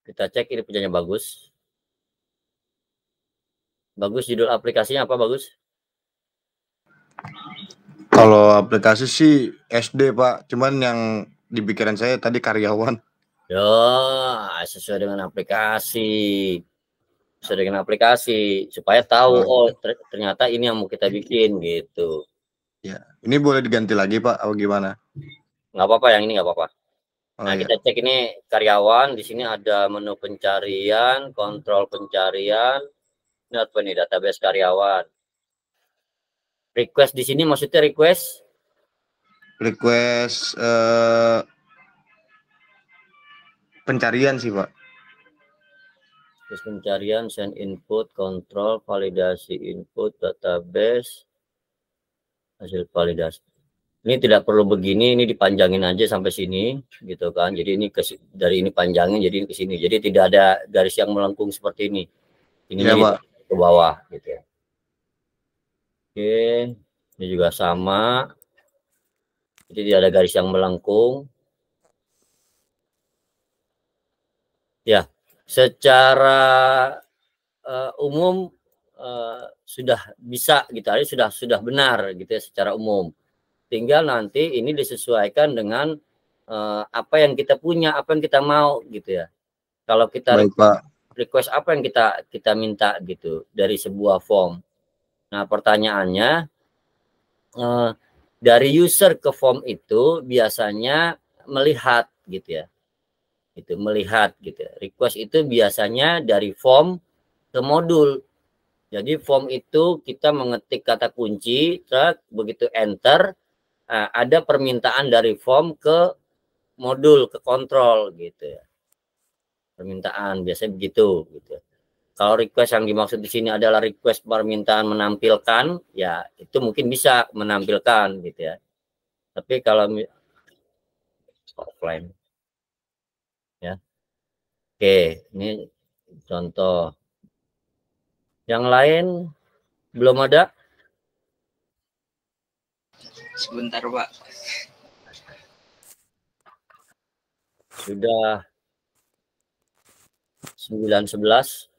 Kita cek ini punyanya Bagus. Bagus, judul aplikasinya apa Bagus? Kalau aplikasi sih SD Pak, cuman yang di pikiran saya tadi karyawan. Ya, sesuai dengan aplikasi. Sesuai dengan aplikasi supaya tahu oh ternyata ini yang mau kita bikin gitu. Ya, ini boleh diganti lagi Pak, atau gimana? Nggak apa-apa, yang ini nggak apa-apa. Oh Nah, ya. kita cek ini karyawan. Di sini ada menu pencarian, kontrol pencarian. Ini apa nih, database karyawan. Request di sini maksudnya request Request pencarian sih Pak. terus pencarian, send input, kontrol, validasi input, database, hasil validasi. Ini tidak perlu begini, ini dipanjangin aja sampai sini, gitu kan. Jadi ini dari ini panjangin, jadi ini ke sini. Jadi tidak ada garis yang melengkung seperti ini. Ininya Iya Pak. ke bawah, gitu ya. Oke, ini juga sama. Jadi tidak ada garis yang melengkung. Ya, secara umum sudah bisa gitu, sudah benar gitu ya secara umum. Tinggal nanti ini disesuaikan dengan apa yang kita punya, apa yang kita mau gitu ya. Kalau kita Baik Pak. request apa yang kita minta gitu dari sebuah form. Nah, pertanyaannya dari user ke form itu biasanya melihat gitu ya. Itu melihat gitu ya. Request itu biasanya dari form ke modul. Jadi form itu kita mengetik kata kunci, begitu enter ada permintaan dari form ke modul, ke kontrol gitu ya. Permintaan biasanya begitu gitu. Kalau request yang dimaksud di sini adalah request permintaan menampilkan, ya itu mungkin bisa menampilkan gitu ya. Tapi kalau offline ya. Oke, ini contoh. Yang lain belum ada? Sebentar Pak. Sudah 9:11.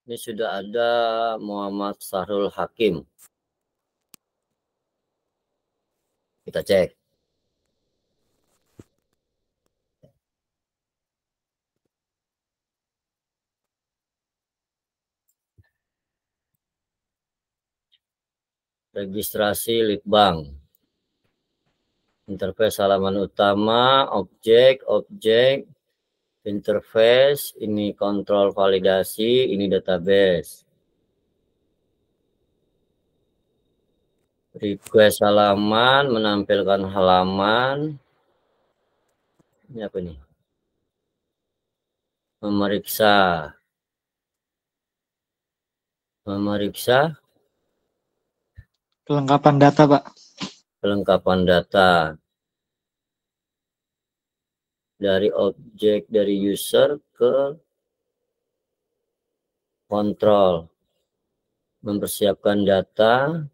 Ini sudah ada Muhammad Sahrul Hakim. Kita cek. Registrasi Litbang. Interface halaman utama, objek, interface, ini kontrol validasi, ini database. Request halaman, menampilkan halaman. Ini apa nih? Memeriksa. Memeriksa. Kelengkapan data, Pak. Kelengkapan data. Dari objek, dari user ke kontrol. Mempersiapkan data.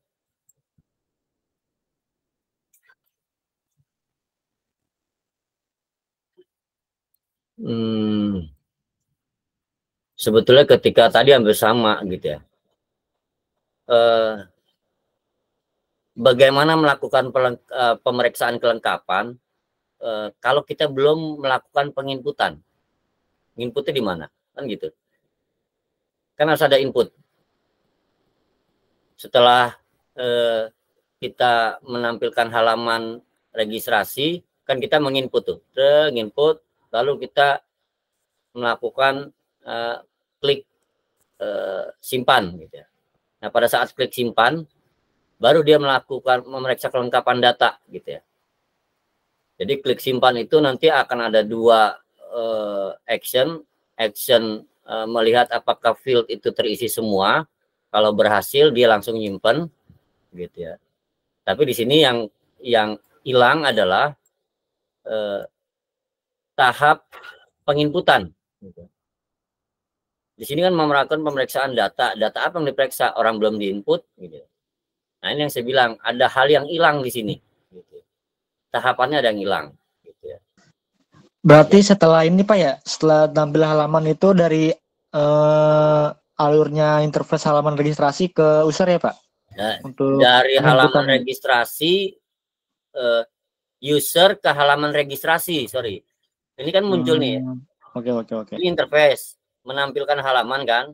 Sebetulnya ketika tadi hampir sama gitu ya. Bagaimana melakukan pemeriksaan kelengkapan kalau kita belum melakukan penginputan? Inputnya di mana? Kan gitu. kan harus ada input. Setelah kita menampilkan halaman registrasi, kan kita menginput tuh, menginput, lalu kita melakukan klik simpan gitu ya. Nah, pada saat klik simpan, baru dia melakukan memeriksa kelengkapan data gitu ya. Jadi klik simpan itu nanti akan ada dua action melihat apakah field itu terisi semua. Kalau berhasil dia langsung nyimpen gitu ya. Tapi di sini yang hilang adalah tahap penginputan gitu. Di sini kan melakukan pemeriksaan data apa yang diperiksa, orang belum diinput gitu. Nah, ini yang saya bilang ada hal yang hilang di sini gitu. Tahapannya ada yang hilang gitu ya. Berarti setelah ini Pak ya, setelah tampil halaman itu dari alurnya interface halaman registrasi ke user ya Pak? Nah, untuk dari halaman registrasi user ke halaman registrasi, sorry. Ini kan muncul nih. Oke. Ini interface menampilkan halaman kan.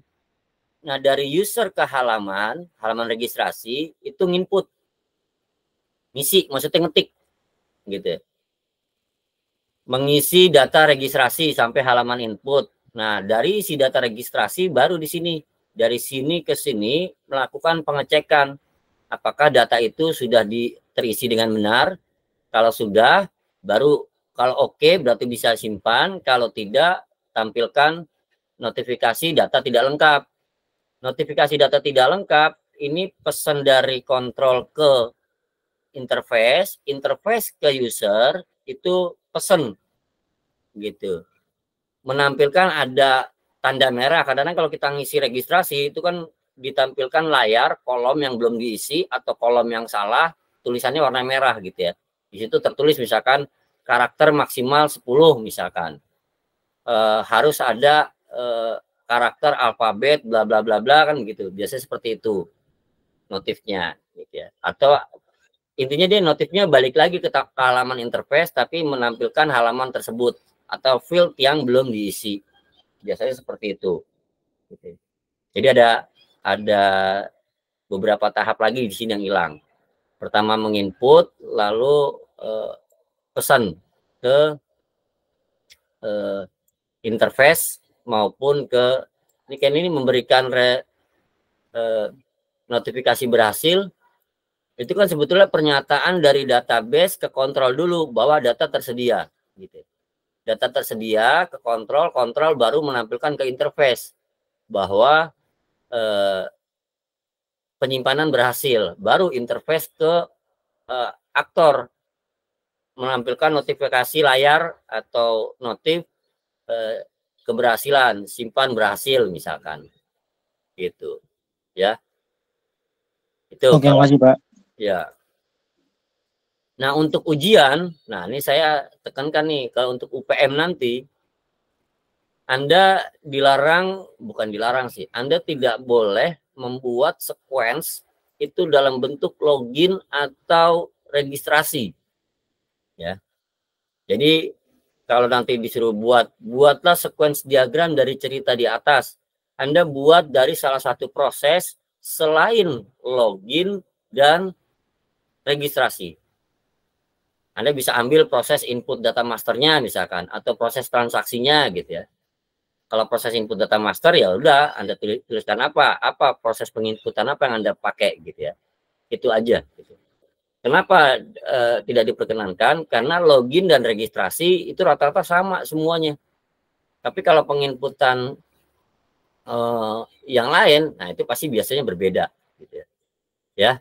Nah, dari user ke halaman registrasi itu nginput. Ngisi, maksudnya ngetik gitu. Mengisi data registrasi sampai halaman input. Nah, dari isi data registrasi baru di sini. Dari sini ke sini melakukan pengecekan apakah data itu sudah terisi dengan benar. Kalau sudah, baru kalau oke berarti bisa simpan. Kalau tidak, tampilkan notifikasi data tidak lengkap. Notifikasi data tidak lengkap ini pesan dari kontrol ke interface ke user itu pesan gitu. Menampilkan ada tanda merah. Kadang-kadang kalau kita ngisi registrasi itu kan ditampilkan layar kolom yang belum diisi atau kolom yang salah, tulisannya warna merah gitu ya. Di situ tertulis misalkan karakter maksimal 10 misalkan. Harus ada karakter alfabet bla bla bla bla kan gitu. Biasanya seperti itu notifnya gitu ya. Atau intinya dia notifnya balik lagi ke halaman interface tapi menampilkan halaman tersebut atau field yang belum diisi. Biasanya seperti itu. Gitu. Jadi ada beberapa tahap lagi di sini yang hilang. Pertama menginput, lalu pesan ke interface maupun ke ini memberikan notifikasi berhasil. Itu kan sebetulnya pernyataan dari database ke kontrol dulu bahwa data tersedia gitu. Data tersedia ke kontrol baru menampilkan ke interface bahwa penyimpanan berhasil, baru interface ke aktor menampilkan notifikasi layar atau notif keberhasilan, simpan berhasil misalkan gitu ya. Itu oke, makasih Pak. Ya. Nah, untuk ujian, nah ini saya tekankan nih, kalau untuk UPM nanti Anda bukan dilarang sih, Anda tidak boleh membuat sequence itu dalam bentuk login atau registrasi. Ya. Jadi kalau nanti disuruh buatlah sequence diagram dari cerita di atas. Anda buat dari salah satu proses selain login dan registrasi. Anda bisa ambil proses input data masternya misalkan atau proses transaksinya gitu ya. Kalau proses input data master ya udah Anda tuliskan apa proses penginputan apa yang Anda pakai gitu ya. Itu aja gitu. Kenapa tidak diperkenankan? Karena login dan registrasi itu rata-rata sama semuanya. Tapi kalau penginputan yang lain, nah itu pasti biasanya berbeda gitu ya. Ya.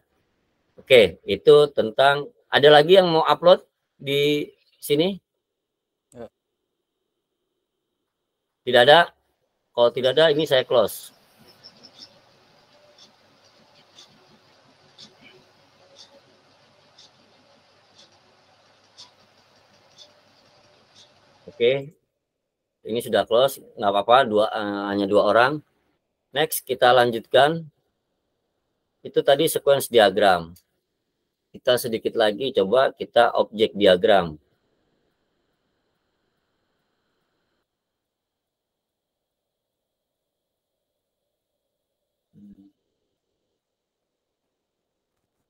Oke, itu tentang ada lagi yang mau upload di sini? Tidak ada? Kalau tidak ada, ini saya close. Oke, ini sudah close, nggak apa-apa, hanya 2 orang. Next, kita lanjutkan. Itu tadi sequence diagram. Kita sedikit lagi coba kita objek diagram.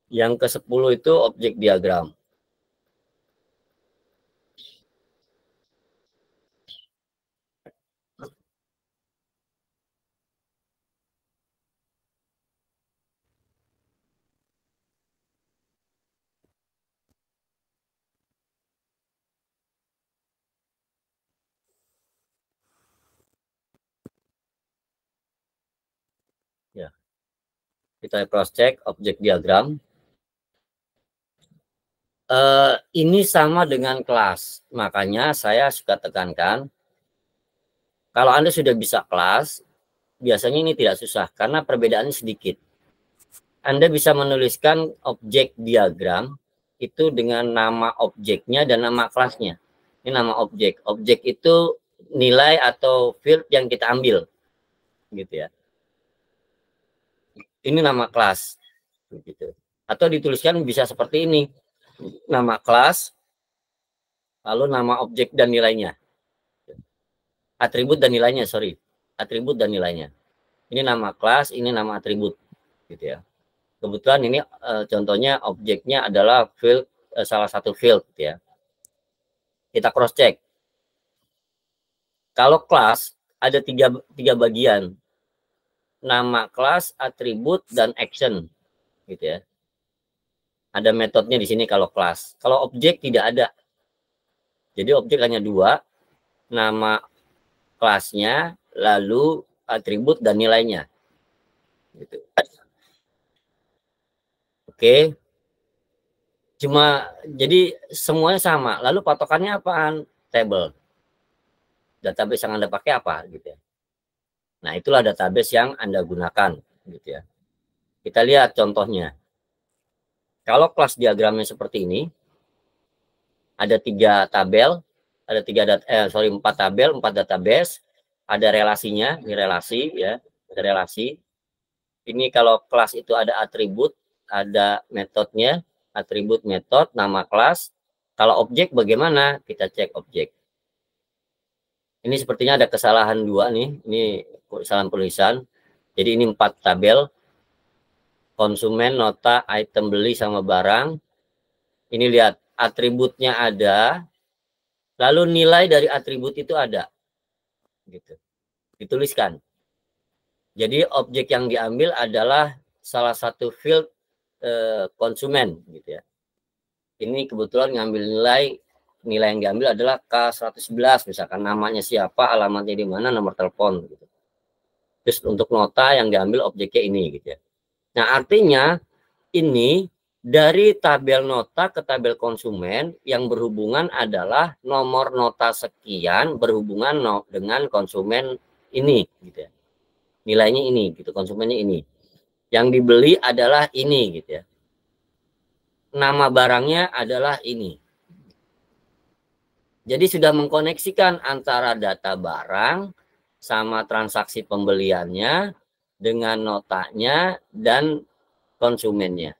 Yang ke-10 itu objek diagram. Ya. Kita cross check objek diagram. Ini sama dengan kelas. Makanya saya suka tekankan, kalau Anda sudah bisa kelas, biasanya ini tidak susah karena perbedaannya sedikit. Anda bisa menuliskan objek diagram itu dengan nama objeknya dan nama kelasnya. Ini nama objek. Objek itu nilai atau field yang kita ambil, gitu ya. Ini nama kelas, gitu. Atau dituliskan bisa seperti ini, nama kelas, lalu nama objek dan nilainya. Atribut dan nilainya, sorry. Atribut dan nilainya. Ini nama kelas, ini nama atribut, gitu ya. Kebetulan ini contohnya objeknya adalah field, salah satu field, gitu ya. Kita cross check. Kalau kelas ada tiga bagian, nama kelas, atribut, dan action, gitu ya. Ada metodenya di sini kalau kelas. Kalau objek tidak ada. Jadi objek hanya dua, nama kelasnya, lalu atribut dan nilainya. Gitu. Oke. Cuma jadi semuanya sama. Lalu patokannya apaan? Table. Database yang Anda pakai apa gitu ya. Nah, itulah database yang Anda gunakan gitu ya. Kita lihat contohnya. Kalau kelas diagramnya seperti ini, ada 3 tabel, ada 4 tabel, 4 database, ada relasinya, ini relasi ya, ada relasi. Ini kalau kelas itu ada atribut, ada metodenya, atribut, metode, nama kelas. Kalau objek bagaimana? Kita cek objek. Ini sepertinya ada kesalahan 2 nih, ini kesalahan penulisan. Jadi ini 4 tabel, konsumen, nota, item beli sama barang. Ini lihat, atributnya ada, lalu nilai dari atribut itu ada, gitu. Dituliskan. Jadi objek yang diambil adalah salah satu field konsumen, gitu ya. Ini kebetulan ngambil nilai yang diambil adalah K111, misalkan namanya siapa, alamatnya di mana, nomor telepon, gitu. Terus untuk nota yang diambil objeknya ini, gitu ya. Nah, artinya ini dari tabel nota ke tabel konsumen yang berhubungan adalah nomor nota sekian berhubungan dengan konsumen ini, gitu ya. Nilainya ini, gitu, konsumennya ini. Yang dibeli adalah ini, gitu ya. Nama barangnya adalah ini. Jadi sudah mengkoneksikan antara data barang sama transaksi pembeliannya dengan notanya dan konsumennya.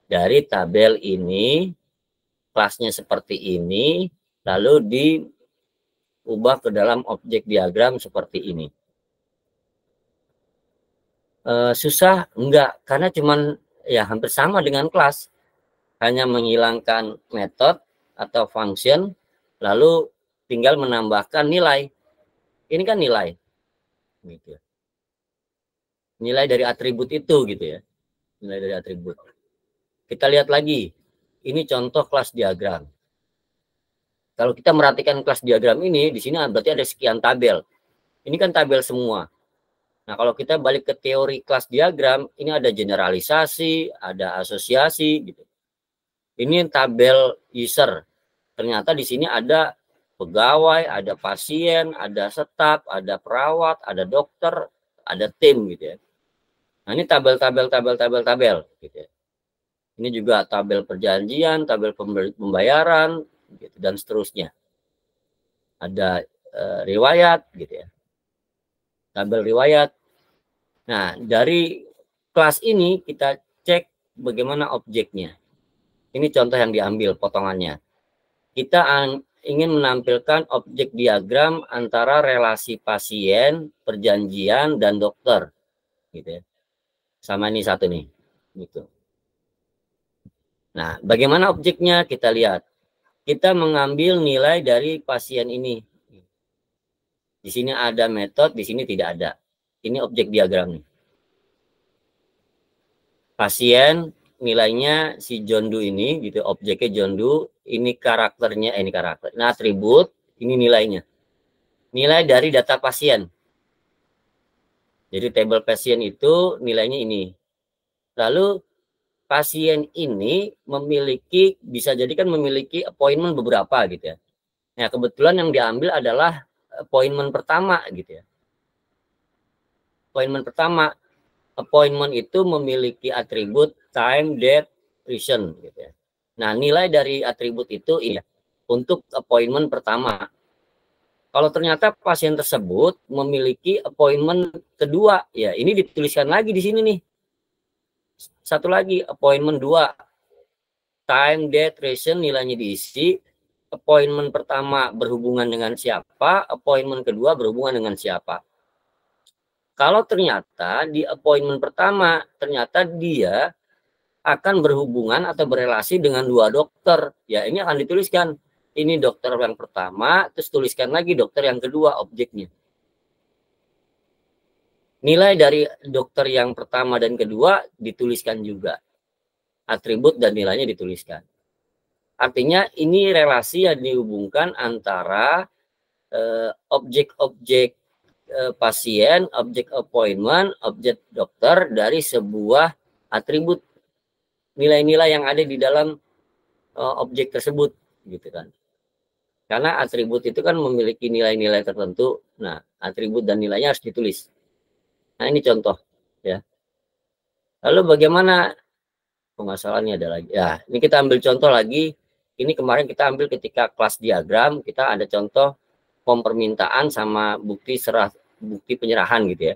Dari tabel ini, kelasnya seperti ini, lalu diubah ke dalam objek diagram seperti ini. Susah? Enggak, karena cuman ya hampir sama dengan kelas. Hanya menghilangkan metode atau function, lalu tinggal menambahkan nilai. Ini kan nilai. Gitu. Nilai dari atribut itu, gitu ya. Nilai dari atribut. Kita lihat lagi. Ini contoh kelas diagram. Kalau kita merhatikan kelas diagram ini, di sini berarti ada sekian tabel. Ini kan tabel semua. Nah, kalau kita balik ke teori kelas diagram, ini ada generalisasi, ada asosiasi, gitu. Ini tabel user. Ternyata di sini ada pegawai, ada pasien, ada staf, ada perawat, ada dokter, ada tim, gitu ya. Nah, ini tabel, gitu ya. Ini juga tabel perjanjian, tabel pembayaran, gitu, dan seterusnya. Ada riwayat, gitu ya. Tabel riwayat. Nah, dari kelas ini kita cek bagaimana objeknya. Ini contoh yang diambil potongannya. Kita ingin menampilkan objek diagram antara relasi pasien, perjanjian, dan dokter, gitu ya. Sama ini satu nih, gitu. Nah, bagaimana objeknya? Kita lihat. Kita mengambil nilai dari pasien ini. Di sini ada metode, di sini tidak ada. Ini objek diagram nih. Pasien nilainya si John Doe ini gitu, objeknya John Doe, ini karakternya, ini karakter. Nah, atribut, ini nilainya. Nilai dari data pasien. Jadi table pasien itu nilainya ini. Lalu pasien ini memiliki, bisa jadi kan memiliki appointment beberapa gitu ya. Nah, kebetulan yang diambil adalah appointment pertama gitu ya. Appointment pertama. Appointment itu memiliki atribut time, date, reason gitu ya. Nah, nilai dari atribut itu iya untuk appointment pertama. Kalau ternyata pasien tersebut memiliki appointment kedua, ya ini dituliskan lagi di sini nih. Satu lagi, appointment 2. Time, date, reason nilainya diisi. Appointment pertama berhubungan dengan siapa, appointment kedua berhubungan dengan siapa. Kalau ternyata di appointment pertama, ternyata dia akan berhubungan atau berelasi dengan 2 dokter. Ya, ini akan dituliskan. Ini dokter yang pertama, terus tuliskan lagi dokter yang kedua, objeknya. Nilai dari dokter yang pertama dan kedua dituliskan juga. Atribut dan nilainya dituliskan. Artinya ini relasi yang dihubungkan antara objek-objek pasien, objek appointment, objek dokter dari sebuah atribut. Nilai-nilai yang ada di dalam objek tersebut gitu kan. Karena atribut itu kan memiliki nilai-nilai tertentu. Nah, atribut dan nilainya harus ditulis. Nah, ini contoh ya. Lalu bagaimana pemasalannya ada lagi. Ya, ini kita ambil contoh lagi. Ini kemarin kita ambil ketika kelas diagram, kita ada contoh form permintaan sama bukti penyerahan gitu ya.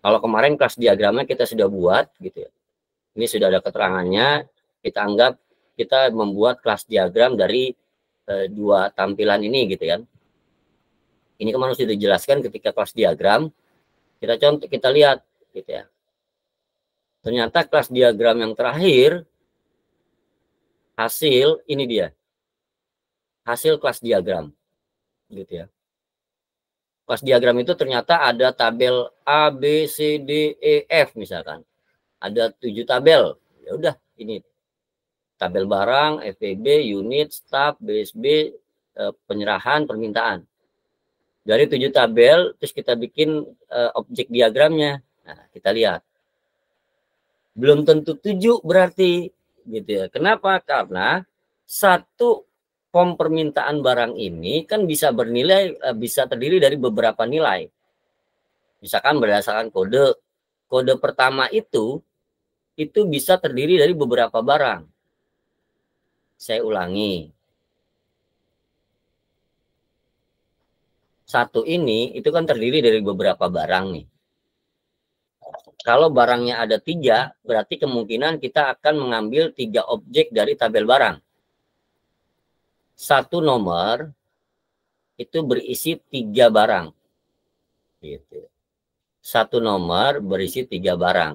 Kalau kemarin kelas diagramnya kita sudah buat gitu ya. Ini sudah ada keterangannya, kita anggap kita membuat kelas diagram dari 2 tampilan ini gitu kan. Ini kemarin sudah dijelaskan ketika kelas diagram. Kita lihat gitu ya. Ternyata kelas diagram yang terakhir hasil ini dia. Hasil kelas diagram gitu ya. Kelas diagram itu ternyata ada tabel A, B, C, D, E, F misalkan. Ada 7 tabel. Ya udah, ini tabel barang, FPB, unit, staff, BSB, penyerahan, permintaan. Dari 7 tabel, terus kita bikin objek diagramnya. Nah, kita lihat. Belum tentu 7 berarti gitu ya. Kenapa? Karena satu form permintaan barang ini kan bisa bisa terdiri dari beberapa nilai. Misalkan berdasarkan kode. Kode pertama itu bisa terdiri dari beberapa barang. Saya ulangi. Satu ini itu kan terdiri dari beberapa barang nih. Kalau barangnya ada 3, berarti kemungkinan kita akan mengambil 3 objek dari tabel barang. Satu nomor itu berisi 3 barang. Gitu. Satu nomor berisi 3 barang.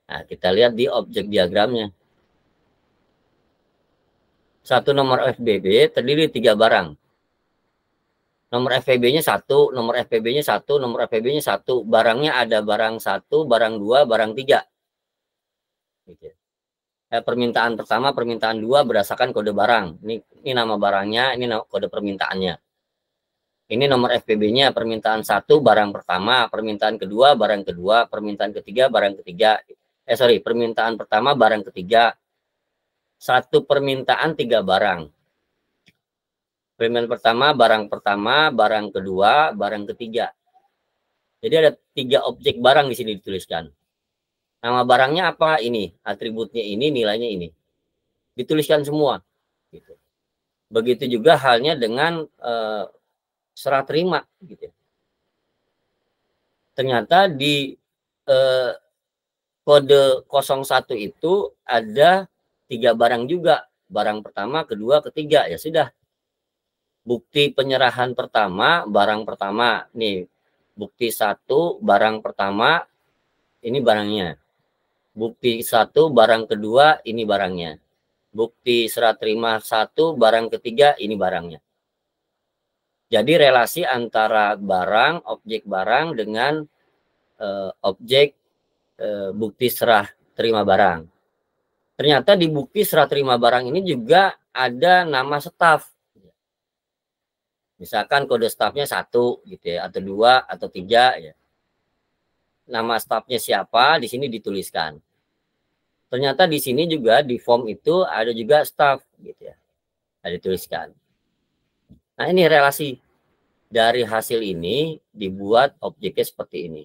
Nah, kita lihat di objek diagramnya. Satu nomor FBB terdiri 3 barang. Nomor FPB-nya 1, nomor FPB-nya 1, nomor FPB-nya 1. Barangnya ada barang 1, barang 2, barang 3. Gitu. Permintaan pertama, permintaan 2 berdasarkan kode barang. Ini nama barangnya, ini kode permintaannya. Ini nomor FPB-nya, permintaan 1 barang pertama, permintaan kedua barang kedua, permintaan ketiga barang ketiga. Permintaan pertama barang ketiga. Satu permintaan 3 barang. Permintaan pertama, barang kedua, barang ketiga. Jadi ada 3 objek barang di sini dituliskan. Nama barangnya apa? Ini, atributnya ini, nilainya ini. Dituliskan semua. Gitu. Begitu juga halnya dengan serah terima. Gitu. Ternyata di kode 01 itu ada 3 barang juga. Barang pertama, kedua, ketiga. Ya sudah. Bukti penyerahan pertama, barang pertama. Nih, bukti 1, barang pertama, ini barangnya. Bukti 1, barang kedua, ini barangnya. bukti serah terima 1, barang ketiga ini barangnya. Jadi relasi antara barang, objek barang dengan objek bukti serah terima barang. Ternyata di bukti serah terima barang ini juga ada nama staf. Misalkan kode stafnya 1 gitu ya, atau 2 atau 3 ya. Nama stafnya siapa di sini dituliskan. Ternyata di sini juga di form itu ada juga staf gitu ya. Ada dituliskan. Nah, ini relasi dari hasil ini dibuat objeknya seperti ini.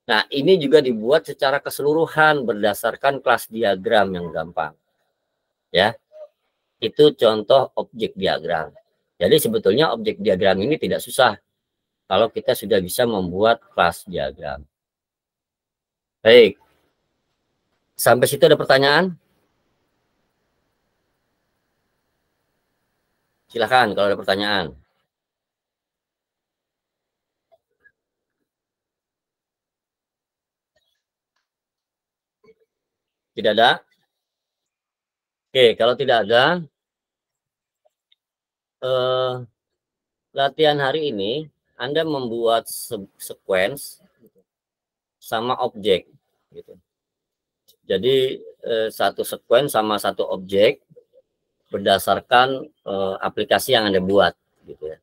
Nah, ini juga dibuat secara keseluruhan berdasarkan kelas diagram yang gampang. Ya. Itu contoh objek diagram. Jadi sebetulnya objek diagram ini tidak susah kalau kita sudah bisa membuat kelas diagram. Baik. Sampai situ ada pertanyaan? Silakan kalau ada pertanyaan. Tidak ada? Oke, kalau tidak ada, latihan hari ini Anda membuat sequence sama objek. Gitu. Jadi satu sequence sama satu objek berdasarkan aplikasi yang Anda buat. Gitu ya.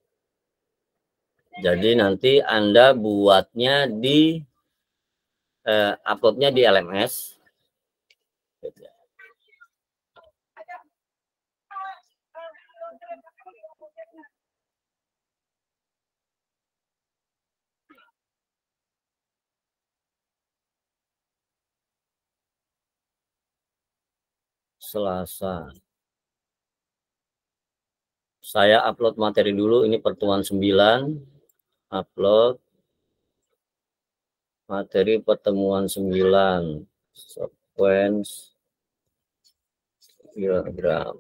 Jadi nanti Anda buatnya di uploadnya di LMS. Gitu ya. Selasa. Saya upload materi dulu, ini pertemuan 9, upload materi pertemuan 9, sequence diagram.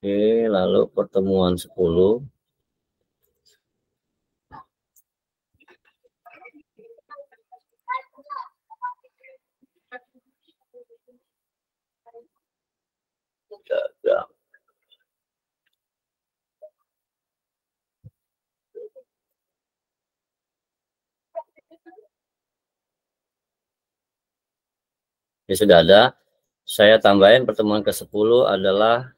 Oke, lalu pertemuan 10. Diagram. Ya sudah ada. Saya tambahin pertemuan ke-10 adalah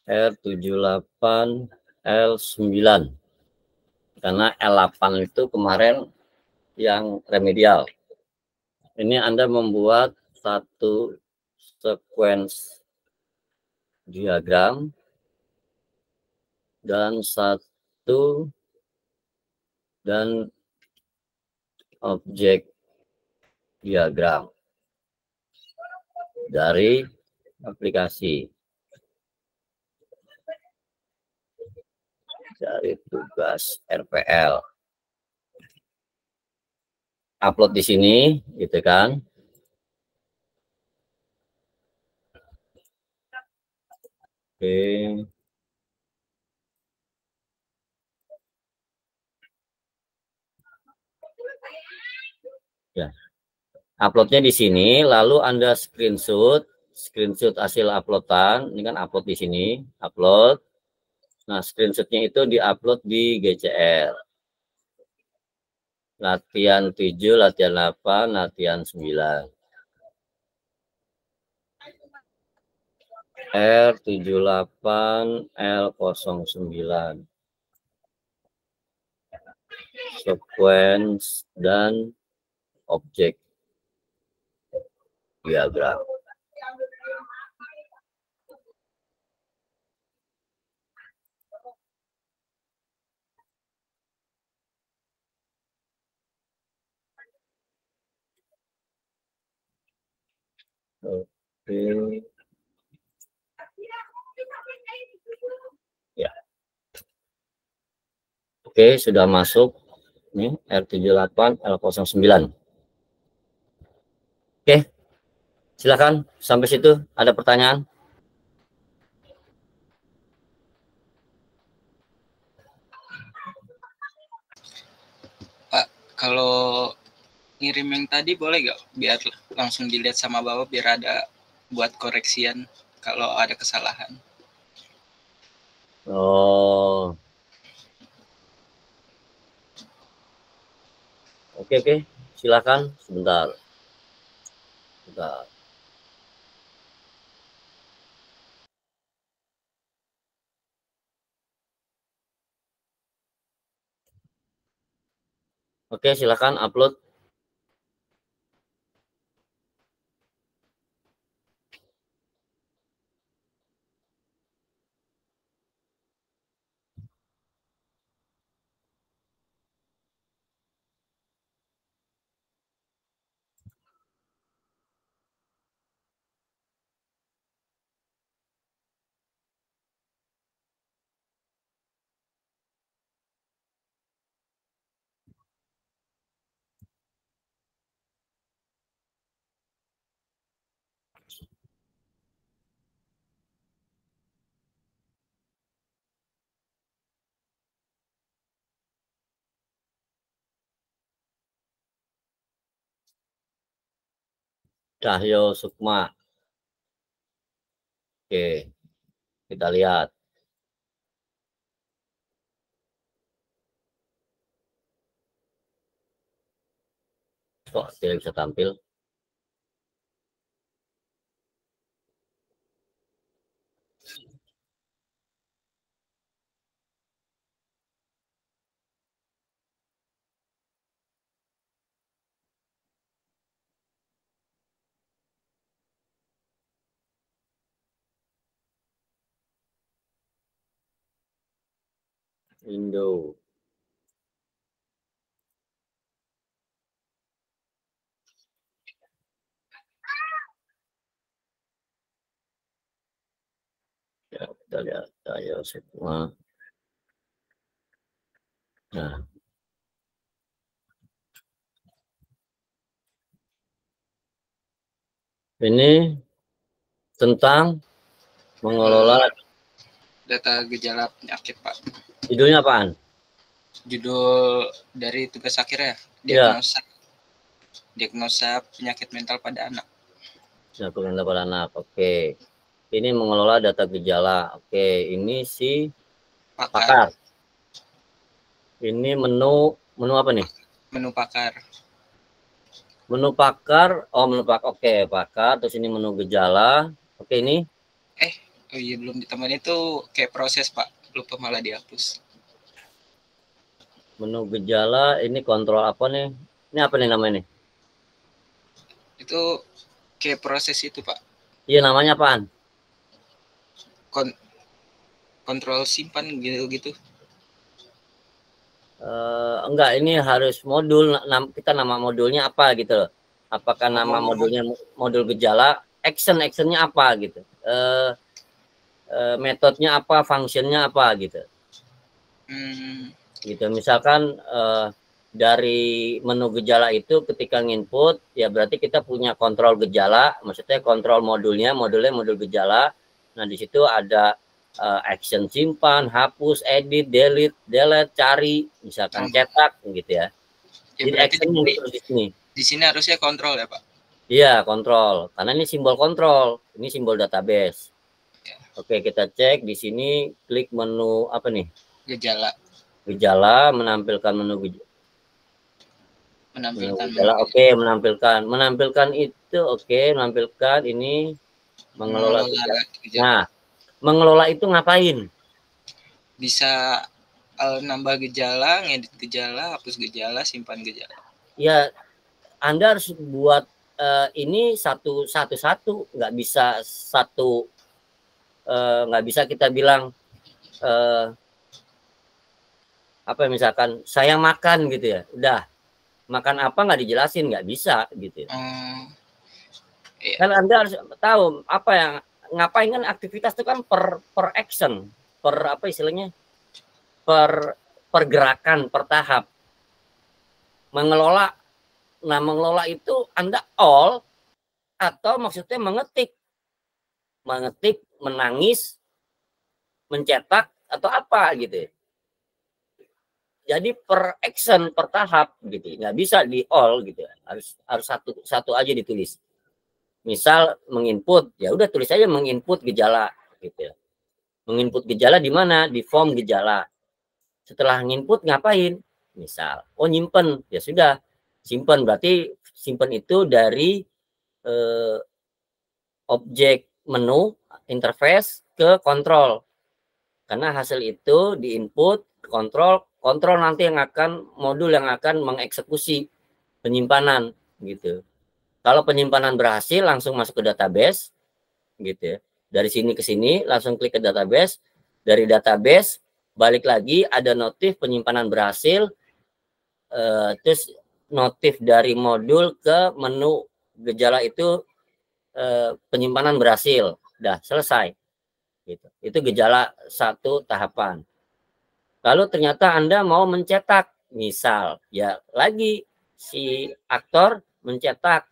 R78 L9. Karena L8 itu kemarin yang remedial. Ini Anda membuat satu sequence diagram dan satu dan objek diagram dari aplikasi, dari tugas RPL. Upload di sini, gitu kan? Oke. Ya. Uploadnya di sini, lalu Anda screenshot hasil uploadan. Ini kan upload di sini, upload. Nah, screenshotnya itu diupload di GCR. Latihan 7, latihan 8, latihan 9. R78 L09. Sequence dan objek diagram. Oke. Ya. Oke, sudah masuk. Ini R78 L09. Oke, silakan sampai situ ada pertanyaan. Pak, kalau ngirim yang tadi boleh gak? Biar langsung dilihat sama Bapak biar ada buat koreksian kalau ada kesalahan. Oh, oke, silakan sebentar. Sebentar. Oke, silakan upload. Cahyo Sukma. Oke, kita lihat. Kok tidak bisa tampil? Indo. Ya, kita lihat Cahyo Sukma. Nah, ini tentang mengelola. Data gejala penyakit, Pak. Judulnya apaan? Judul dari tugas akhirnya, Ya, diagnosa penyakit mental pada anak. penyakit pada anak. Oke. Ini mengelola data gejala. Oke, ini si pakar. Ini menu apa nih? Menu pakar. Menu pakar. Oh, menu pakar. Oke, pakar. Terus ini menu gejala. Oke, ini. Oh iya, belum ditambahin itu kayak proses, Pak. Lupa malah dihapus. Menu gejala. Ini kontrol apa nih? Ini apa nih namanya nih? Itu kayak proses itu, Pak. Iya, namanya apaan? Kontrol simpan gitu. Enggak, ini harus modul. Kita nama modulnya apa gitu loh. Apakah nama modulnya modul gejala? Actionnya apa gitu. Metodenya apa? Functionnya apa gitu. Gitu. Misalkan dari menu gejala itu ketika nginput, ya berarti kita punya kontrol gejala. Maksudnya kontrol modulnya modul gejala. Nah, di situ ada action simpan, hapus, edit, delete, cari, misalkan cetak gitu ya. Jadi action di sini. Di sini harusnya kontrol ya, Pak. Iya, kontrol. Karena ini simbol kontrol, ini simbol database. Ya. Oke, kita cek di sini, klik menu apa nih? Gejala, menampilkan menu gejala. Oke, menampilkan itu, menampilkan ini mengelola gejala. Nah, mengelola itu ngapain? Bisa nambah gejala, ngedit gejala, hapus gejala, simpan gejala. Ya, Anda harus buat ini satu, nggak bisa satu, nggak bisa kita bilang apa misalkan saya makan gitu ya, udah makan apa nggak dijelasin, nggak bisa gitu. Kan Anda harus tahu apa yang ngapain, kan aktivitas itu kan per action, per apa istilahnya, pergerakan, per tahap. Mengelola, nah mengelola itu Anda all atau maksudnya mengetik, menangis, mencetak atau apa gitu. Jadi per action, per tahap gitu, nggak bisa di all gitu, harus satu aja ditulis. Misal menginput, ya udah tulis aja menginput gejala gitu. Menginput gejala di mana? Di form gejala. Setelah nginput ngapain? Misal, nyimpen, ya sudah, simpen, berarti simpen itu dari objek menu interface ke kontrol. Karena hasil itu di input kontrol nanti yang akan modul yang akan mengeksekusi penyimpanan gitu. Kalau penyimpanan berhasil langsung masuk ke database gitu ya. Dari sini ke sini langsung klik ke database. Dari database balik lagi ada notif penyimpanan berhasil, terus notif dari modul ke menu gejala itu penyimpanan berhasil. Udah selesai. Gitu. Itu gejala satu tahapan. Lalu ternyata Anda mau mencetak, misal, ya lagi si aktor mencetak.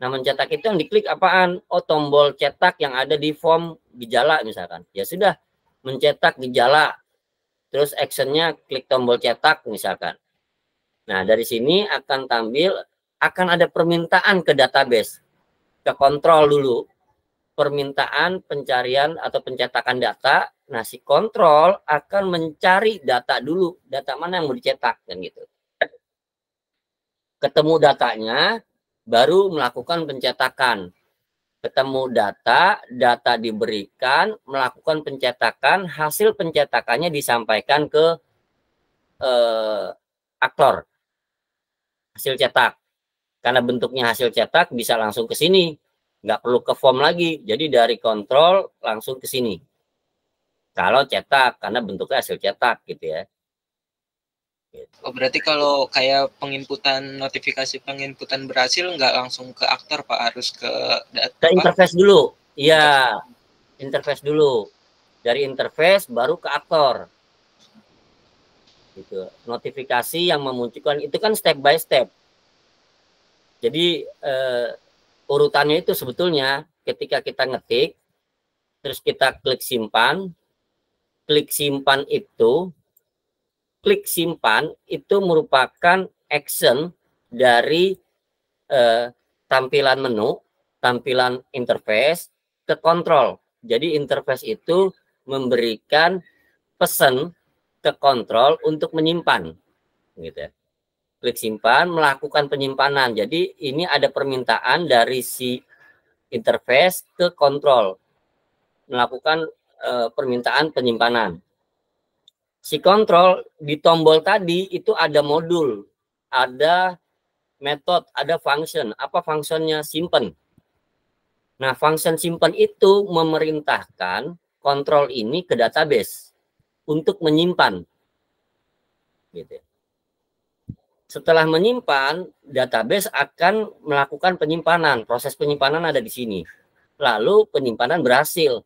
Nah, mencetak itu yang diklik apaan? Tombol cetak yang ada di form gejala misalkan. Ya sudah, mencetak gejala. Terus actionnya klik tombol cetak misalkan. Nah, dari sini akan tampil, akan ada permintaan ke database. Ke kontrol dulu. Permintaan pencarian atau pencetakan data. Nah, si kontrol akan mencari data dulu. Data mana yang mau dicetak, kan gitu. Ketemu datanya, baru melakukan pencetakan. Ketemu data diberikan, melakukan pencetakan, hasil pencetakannya disampaikan ke aktor. Hasil cetak. Karena bentuknya hasil cetak, bisa langsung ke sini. Nggak perlu ke form lagi. Jadi dari kontrol langsung ke sini. Kalau cetak, karena bentuknya hasil cetak gitu ya. Oh, berarti kalau kayak notifikasi penginputan berhasil nggak langsung ke aktor Pak, harus ke Ke interface dulu. Iya, interface dulu. Dari interface baru ke aktor. Gitu. Notifikasi yang memunculkan itu kan step by step. Jadi urutannya itu sebetulnya ketika kita ngetik, terus kita klik simpan itu merupakan action dari tampilan menu, tampilan interface ke kontrol. Jadi interface itu memberikan pesan ke kontrol untuk menyimpan, gitu ya. Klik simpan, melakukan penyimpanan. Jadi ini ada permintaan dari si interface ke kontrol, melakukan permintaan penyimpanan. Si kontrol di tombol tadi itu ada modul, ada metode, ada function. Apa functionnya? Simpen. Nah, function simpen itu memerintahkan kontrol ini ke database untuk menyimpan. Gitu. Setelah menyimpan, database akan melakukan penyimpanan. Proses penyimpanan ada di sini. Lalu penyimpanan berhasil.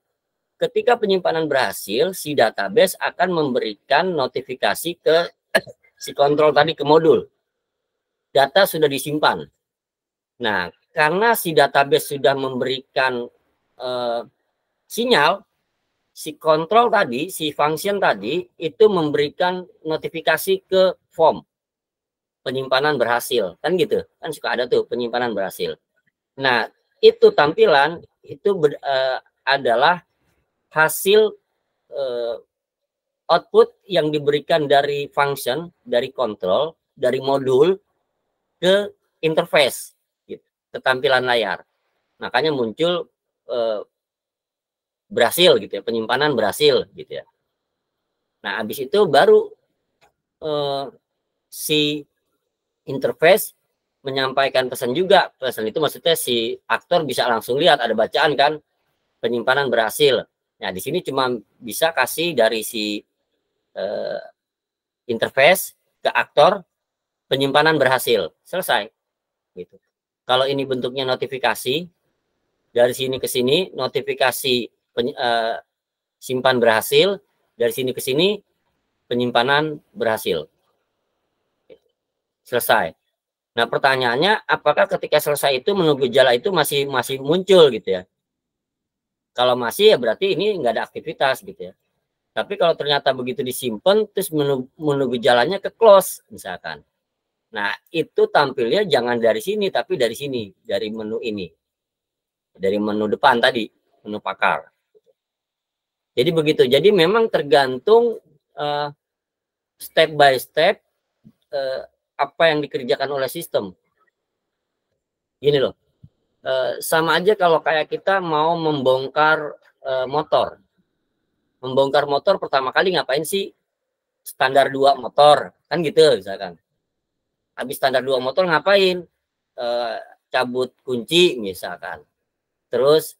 Ketika penyimpanan berhasil, si database akan memberikan notifikasi ke si kontrol tadi, ke modul. Data sudah disimpan. Nah, karena si database sudah memberikan sinyal, si kontrol tadi, si function tadi, itu memberikan notifikasi ke form. Penyimpanan berhasil, kan gitu, kan suka ada tuh penyimpanan berhasil. Nah, itu tampilan itu adalah hasil output yang diberikan dari function, dari kontrol, dari modul ke interface, gitu, ke tampilan layar. Makanya muncul berhasil gitu ya, penyimpanan berhasil gitu ya. Nah, habis itu baru si interface menyampaikan pesan juga. Pesan itu maksudnya si aktor bisa langsung lihat, ada bacaan kan, penyimpanan berhasil. Nah, di sini cuma bisa kasih dari si interface ke aktor, penyimpanan berhasil, selesai. Gitu. Kalau ini bentuknya notifikasi, dari sini ke sini notifikasi simpan berhasil, dari sini ke sini penyimpanan berhasil. Selesai. Nah, pertanyaannya apakah ketika selesai itu menu gejala itu masih muncul gitu ya? Kalau masih ya berarti ini nggak ada aktivitas gitu ya. Tapi kalau ternyata begitu disimpan terus menu gejalanya ke close misalkan. Nah, itu tampilnya jangan dari sini tapi dari sini, dari menu ini. Dari menu depan tadi, menu pakar. Jadi begitu. Jadi memang tergantung step by step apa yang dikerjakan oleh sistem. Gini loh, sama aja kalau kayak kita mau membongkar motor. Membongkar motor pertama kali ngapain sih? Standar 2 motor, kan gitu misalkan. Habis standar 2 motor ngapain? Cabut kunci misalkan. Terus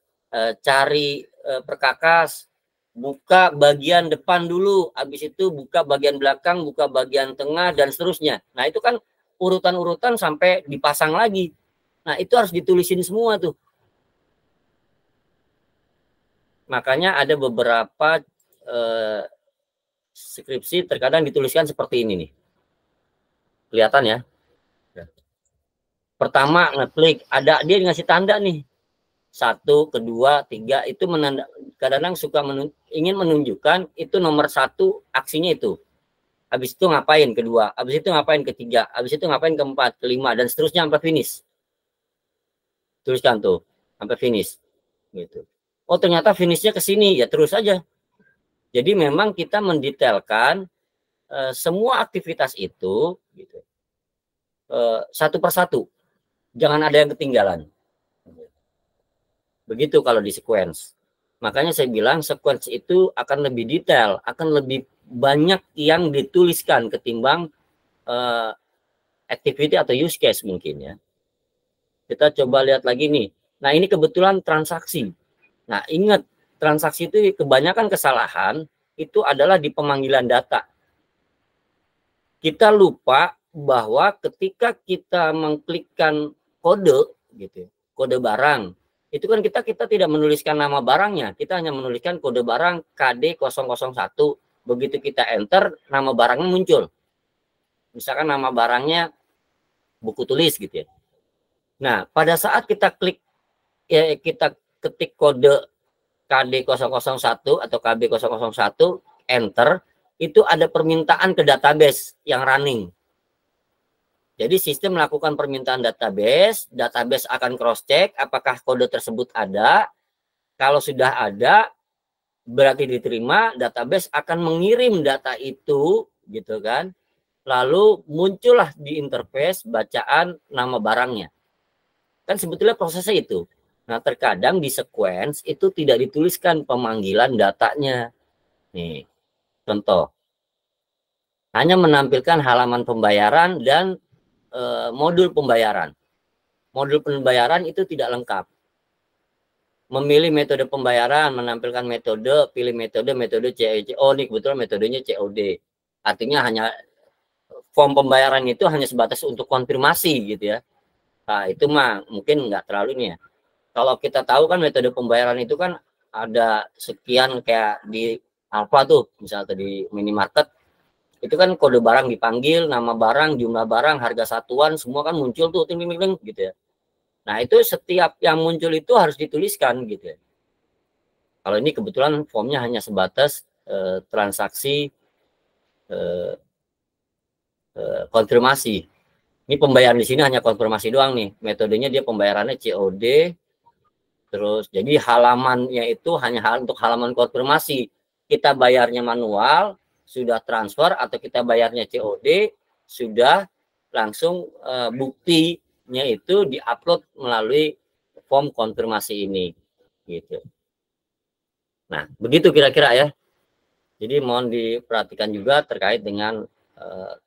cari perkakas, buka bagian depan dulu, habis itu buka bagian belakang, buka bagian tengah, dan seterusnya. Nah, itu kan urutan-urutan sampai dipasang lagi. Nah, itu harus ditulisin semua tuh. Makanya ada beberapa skripsi terkadang dituliskan seperti ini nih. Kelihatan ya? Pertama ngeklik, ada dia ngasih tanda nih. 1, 2, 3 itu kadang-kadang suka ingin menunjukkan itu nomor 1 aksinya itu. Habis itu ngapain kedua, habis itu ngapain ketiga, habis itu ngapain keempat, kelima, dan seterusnya sampai finish. Tuliskan tuh sampai finish gitu. Oh, ternyata finishnya ke sini, ya terus aja. Jadi memang kita mendetailkan semua aktivitas itu gitu, satu persatu, jangan ada yang ketinggalan. Begitu kalau di sequence. Makanya saya bilang sequence itu akan lebih detail, akan lebih banyak yang dituliskan ketimbang activity atau use case mungkin ya. Kita coba lihat lagi nih. Nah, ini kebetulan transaksi. Nah, ingat, transaksi itu kebanyakan kesalahan itu adalah di pemanggilan data. Kita lupa bahwa ketika kita mengklikkan kode gitu, kode barang, itu kan kita tidak menuliskan nama barangnya, kita hanya menuliskan kode barang KD001. Begitu kita enter, nama barangnya muncul. Misalkan nama barangnya buku tulis gitu ya. Nah, pada saat kita klik ya, kita ketik kode KD001 atau KB001 enter, itu ada permintaan ke database yang running. Jadi sistem melakukan permintaan database, database akan cross check apakah kode tersebut ada. Kalau sudah ada berarti diterima, database akan mengirim data itu gitu kan. Lalu muncullah di interface bacaan nama barangnya. Kan sebetulnya prosesnya itu. Nah, terkadang di sequence itu tidak dituliskan pemanggilan datanya. Nih, contoh. Hanya menampilkan halaman pembayaran dan modul pembayaran. Modul pembayaran itu tidak lengkap. Memilih metode pembayaran, menampilkan metode, pilih metode COD. Oh, ini kebetulan metodenya COD. Artinya hanya form pembayaran itu hanya sebatas untuk konfirmasi gitu ya. Nah, itu mah mungkin nggak terlalu nih ya. Kalau kita tahu kan metode pembayaran itu kan ada sekian kayak di Alfa tuh, misalnya di minimarket, itu kan kode barang dipanggil, nama barang, jumlah barang, harga satuan, semua kan muncul tuh, ting ting ting gitu ya. Nah, itu setiap yang muncul itu harus dituliskan gitu ya. Kalau ini kebetulan formnya hanya sebatas transaksi konfirmasi. Ini pembayaran di sini hanya konfirmasi doang nih. Metodenya dia pembayarannya COD. Terus jadi halamannya itu hanya untuk halaman konfirmasi. Kita bayarnya manual, sudah transfer, atau kita bayarnya COD, sudah langsung buktinya itu diupload melalui form konfirmasi ini. Gitu. Nah, begitu kira-kira ya. Jadi mohon diperhatikan juga terkait dengan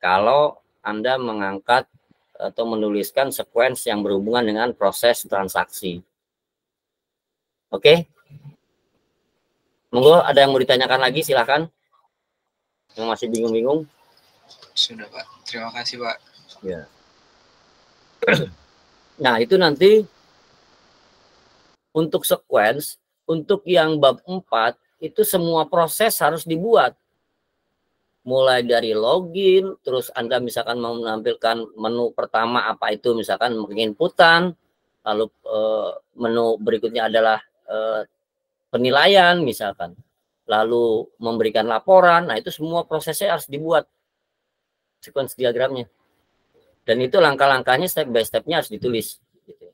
kalau Anda mengangkat atau menuliskan sequence yang berhubungan dengan proses transaksi. Oke. Monggo, ada yang mau ditanyakan lagi, silakan. Yang masih bingung-bingung. Sudah, Pak. Terima kasih, Pak. Ya. Nah, itu nanti untuk sequence, untuk yang bab 4, itu semua proses harus dibuat. mulai dari login, terus Anda misalkan mau menampilkan menu pertama apa itu, misalkan penginputan, lalu menu berikutnya adalah penilaian misalkan, lalu memberikan laporan. Nah, itu semua prosesnya harus dibuat sequence diagramnya, dan itu langkah-langkahnya step by stepnya harus ditulis gitu.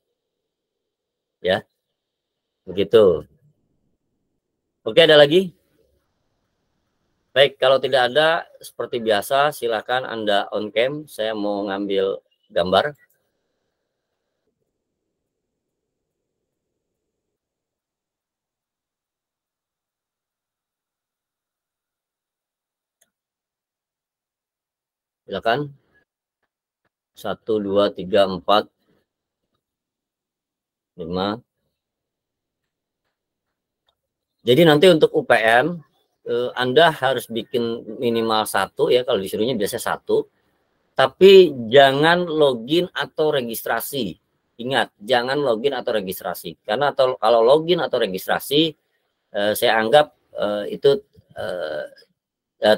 Ya, begitu. Oke, ada lagi? Baik, kalau tidak ada, seperti biasa silakan Anda on cam, saya mau ngambil gambar. Silakan. 1, 2, 3, 4, 5. Jadi nanti untuk UPM, Anda harus bikin minimal 1 ya, kalau disuruhnya biasanya 1. Tapi jangan login atau registrasi. Ingat, jangan login atau registrasi. Karena kalau login atau registrasi, saya anggap itu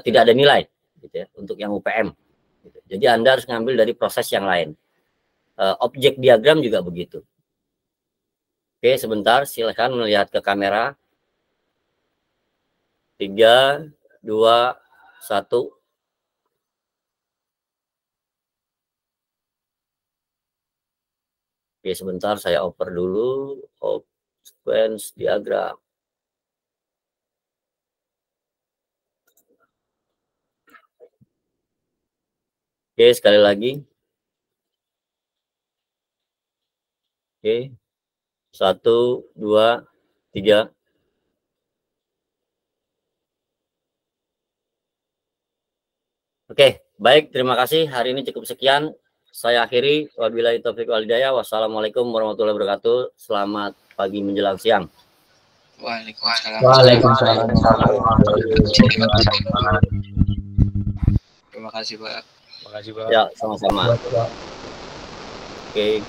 tidak ada nilai gitu ya, untuk yang UPM. Gitu. Jadi Anda harus ngambil dari proses yang lain. Objek diagram juga begitu. Oke, sebentar, silakan melihat ke kamera. 3, 2, 1. Oke, sebentar saya oper dulu sequence diagram. Oke, sekali lagi. Oke. 1, 2, 3. Oke, baik, terima kasih. Hari ini cukup sekian. Saya akhiri. Wabillahi taufiq wal hidayah. Wassalamualaikum warahmatullahi wabarakatuh. Selamat pagi menjelang siang. Waalaikumsalam. Waalaikumsalam. Terima kasih, Pak. Makasih Pak. Ya, sama-sama. Oke.